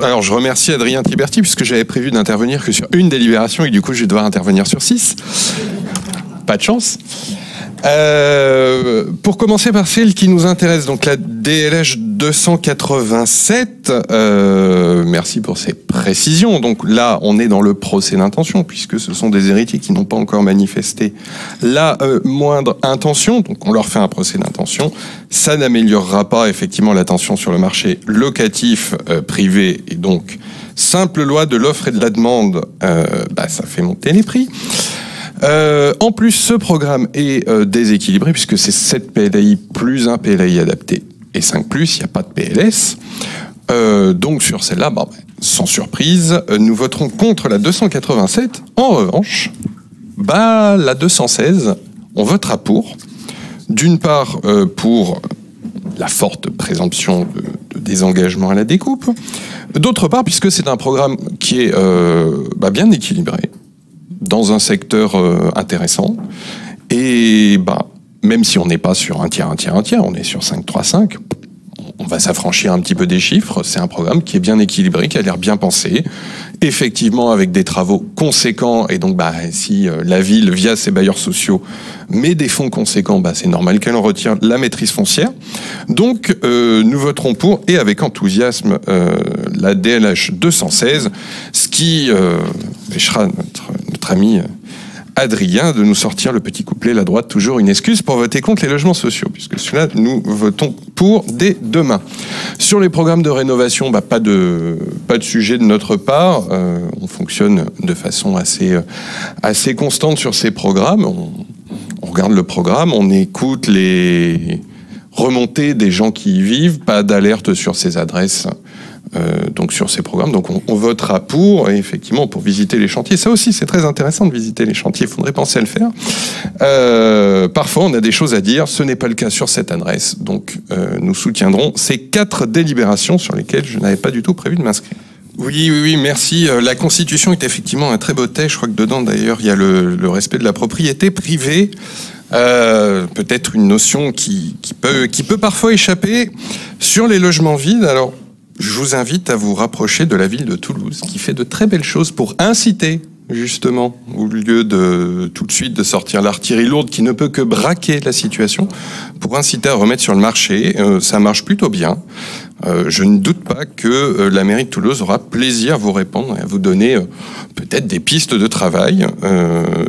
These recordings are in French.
Alors, je remercie Adrien Tiberti, puisque j'avais prévu d'intervenir que sur une délibération, et du coup, je vais devoir intervenir sur 6. Pas de chance. Pour commencer par celle qui nous intéresse, donc la DLH 287, merci pour ces précisions. Donc là, on est dans le procès d'intention, puisque ce sont des héritiers qui n'ont pas encore manifesté la moindre intention, donc on leur fait un procès d'intention. Ça n'améliorera pas effectivement la tension sur le marché locatif privé, et donc simple loi de l'offre et de la demande, ça fait monter les prix. En plus, ce programme est déséquilibré puisque c'est 7 PLAI plus un PLAI adapté et 5+, il n'y a pas de PLS. Donc sur celle-là, sans surprise, nous voterons contre la 287. En revanche, la 216, on votera pour. D'une part, pour la forte présomption de désengagement à la découpe. D'autre part, puisque c'est un programme qui est bien équilibré, dans un secteur intéressant, et même si on n'est pas sur un tiers, on est sur 5-3-5, on va s'affranchir un petit peu des chiffres, c'est un programme qui est bien équilibré, qui a l'air bien pensé, effectivement avec des travaux conséquents, et donc si la ville, via ses bailleurs sociaux, met des fonds conséquents, c'est normal qu'elle en retire la maîtrise foncière. Donc nous voterons pour, et avec enthousiasme, la DLH 216, ce qui empêchera notre ami Adrien de nous sortir le petit couplet La droite toujours une excuse pour voter contre les logements sociaux, puisque celui-là nous votons pour dès demain. Sur les programmes de rénovation, pas de sujet de notre part. On fonctionne de façon assez constante sur ces programmes. On regarde le programme, on écoute les remontées des gens qui y vivent, pas d'alerte sur ces adresses. Donc sur ces programmes, donc on votera pour, et effectivement pour visiter les chantiers. Ça aussi c'est très intéressant de visiter les chantiers, il faudrait penser à le faire. Parfois on a des choses à dire, ce n'est pas le cas sur cette adresse, donc nous soutiendrons ces 4 délibérations sur lesquelles je n'avais pas du tout prévu de m'inscrire. Oui, merci. La Constitution est effectivement un très beau texte, je crois que dedans d'ailleurs il y a le respect de la propriété privée. Peut-être une notion qui peut parfois échapper sur les logements vides. Alors je vous invite à vous rapprocher de la ville de Toulouse, qui fait de très belles choses pour inciter, justement, au lieu de tout de suite de sortir l'artillerie lourde qui ne peut que braquer la situation, pour inciter à remettre sur le marché. Ça marche plutôt bien. Je ne doute pas que la mairie de Toulouse aura plaisir à vous répondre et à vous donner peut-être des pistes de travail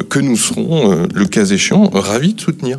que nous serons, le cas échéant, ravis de soutenir.